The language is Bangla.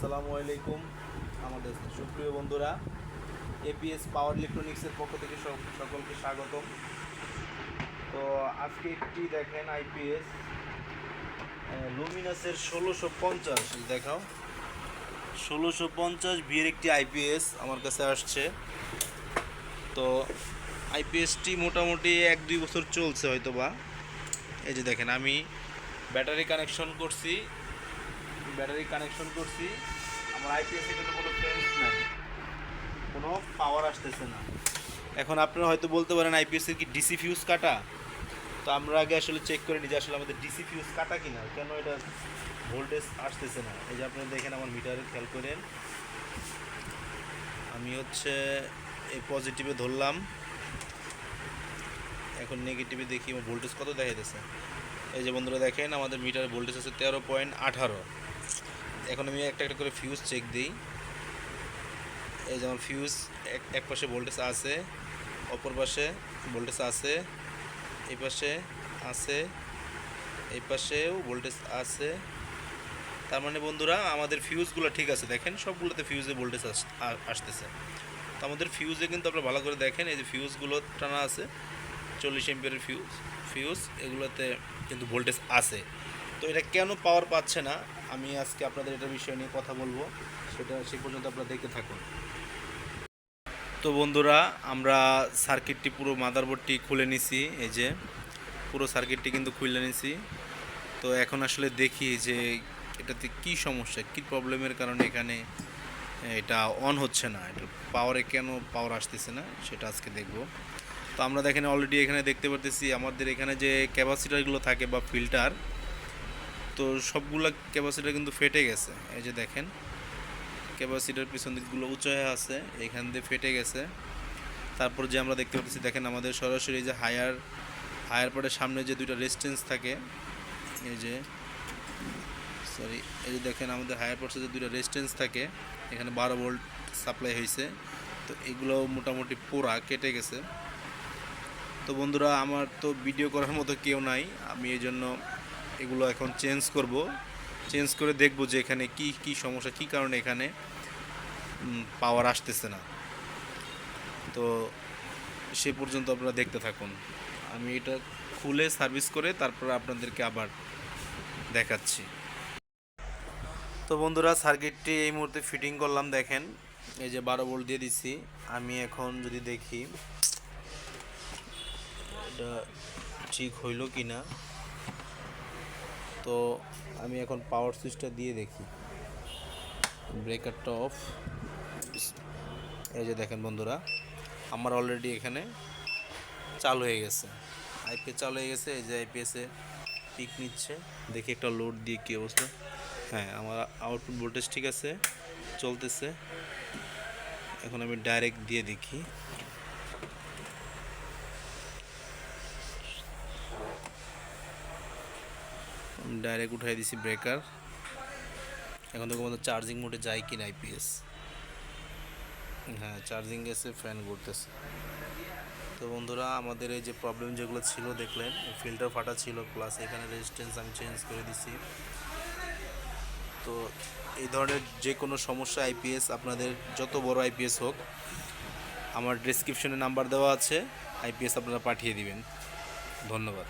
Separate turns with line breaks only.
আসসালামু আলাইকুম আমাদের সুপ্রিয় বন্ধুরা, এপিএস পাওয়ার ইলেকট্রনিক্সের পক্ষ থেকে সকলকে স্বাগতম। তো আজকে একটি দেখেন আইপিএস লুমিনাসের 1650 দেখাও 1650 ভিএর একটি আইপিএস আমার কাছে আসছে। তো আইপিএসটি মোটামুটি 1-2 বছর চলছে হয়তো বা। এই যে দেখেন আমি ব্যাটারি কানেকশন করছি আমার আইপিএসে কিন্তু কোনো চেঞ্জ নাই, কোনো পাওয়ার আসতেছে না। এখন আপনারা হয়তো বলতে পারেন আইপিএসের কি ডিসি ফিউজ কাটা? তো আমরা আগে আসলে চেক করে নিই যে আসলে আমাদের ডিসি ফিউজ কাটা কিনা, কেন এটা ভোল্টেজ আসতেছে না। এই যে আপনারা দেখেন আমার মিটারে খেয়াল করেন, আমি এই পজিটিভে ধরলাম, এখন নেগেটিভে দেখি আমার ভোল্টেজ কত দেখাইতেছে। এই যে বন্ধুরা দেখেন আমাদের মিটারে ভোল্টেজ আছে 13.18। এখন আমি একটা একটা করে ফিউজ চেক দিই। এই যেমন ফিউজ এক পাশে ভোল্টেজ আছে, অপর পাশে ভোল্টেজ আছে, এই পাশে আছে, এই পাশেও ভোল্টেজ আছে। তার মানে বন্ধুরা আমাদের ফিউজগুলো ঠিক আছে, দেখেন সবগুলোতে ফিউজে ভোল্টেজ আসতেছে। তো আমাদের ফিউজে কিন্তু আপনারা ভালো করে দেখেন, এই যে ফিউজগুলো টানা আছে 40 এম্পিয়ারের ফিউজ এগুলোতে কিন্তু ভোল্টেজ আছে। তো এটা কেন পাওয়ার পাচ্ছে না, আমি আজকে আপনাদের এটার বিষয় নিয়ে কথা বলবো, সেটা সেই পর্যন্ত আপনারা দেখতে থাকুন। তো বন্ধুরা আমরা সার্কিটটি পুরো মাদারবোর্ডটি খুলে নিছি, এই যে পুরো সার্কিটটি কিন্তু খুলে নিছি। তো এখন আসলে দেখি যে এটাতে কি সমস্যা, কি প্রবলেমের কারণে এখানে এটা অন হচ্ছে না, এটা পাওয়ারে কেন পাওয়ার আসতেছে না সেটা আজকে দেখব। তো আমরা দেখেন অলরেডি এখানে দেখতে পারতেছি আমাদের এখানে যে ক্যাপাসিটারগুলো থাকে বা ফিল্টার, তো সবগুলো ক্যাপাসিটার কিন্তু ফেটে গেছে। এই যে দেখেন ক্যাপাসিটার পিছন দিকগুলো উঁচু হয়ে আছে, এখান দিয়ে ফেটে গেছে। তারপর যে আমরা দেখতে পাচ্ছি দেখেন আমাদের সরাসরি যে হায়ার পার্টের সামনে যে দুইটা রেজিস্ট্যান্স থাকে, এই যে এই যে দেখেন আমাদের হায়ার পার্টসে যে দুইটা রেজিস্ট্যান্স থাকে, এখানে 12 ভোল্ট সাপ্লাই হয়েছে। তো এগুলো মোটামুটি পোড়া কেটে গেছে। তো বন্ধুরা আমার তো ভিডিও করার মতো কেউ নাই, আমি এই জন্য এগুলো এখন চেঞ্জ করে দেখব যে এখানে কি সমস্যা, কি কারণে এখানে পাওয়ার আসতেছে না। তো সে পর্যন্ত আপনারা দেখতে থাকুন, আমি এটা খুলে সার্ভিস করে তারপর আপনাদেরকে আবার দেখাচ্ছি। তো বন্ধুরা সার্কিটটি এই মুহূর্তে ফিটিং করলাম, দেখেন এই যে 12 ভোল্ট দিয়ে দিচ্ছি। আমি এখন যদি দেখি এটা ঠিক হইল কি না, তো আমি এখন পাওয়ার সুইচটা দিয়ে দেখি, ব্রেকারটা অফ। এই যে দেখেন বন্ধুরা আমার অলরেডি এখানে চালু হয়ে গেছে, আইপিএস চালু হয়ে গেছে। এই যে আইপিএসে পিক নিচ্ছে, দেখি একটা লোড দিয়ে কী অবস্থা। হ্যাঁ আমার আউটপুট ভোল্টেজ ঠিক আছে, চলতেছে। এখন আমি ডাইরেক্ট দিয়ে দেখি, ডাইরেক্ট উঠাই দিছি ব্রেকার। এখন তো আমাদের চার্জিং মোডে যায় কি না আইপিএস, হ্যাঁ চার্জিং গেছে, ফ্যান ঘুরতেছে। তো বন্ধুরা আমাদের এই যে প্রবলেম যেগুলো ছিল দেখলেন, ফিল্টার ফাটা ছিল, প্লাস এখানে রেজিস্ট্যান্স আমি চেঞ্জ করে দিছি। তো এই ধরনের যে কোনো সমস্যা আইপিএস, আপনাদের যত বড় আইপিএস হোক, আমার ডেসক্রিপশনে নাম্বার দেওয়া আছে, আইপিএস আপনারা পাঠিয়ে দিবেন। ধন্যবাদ।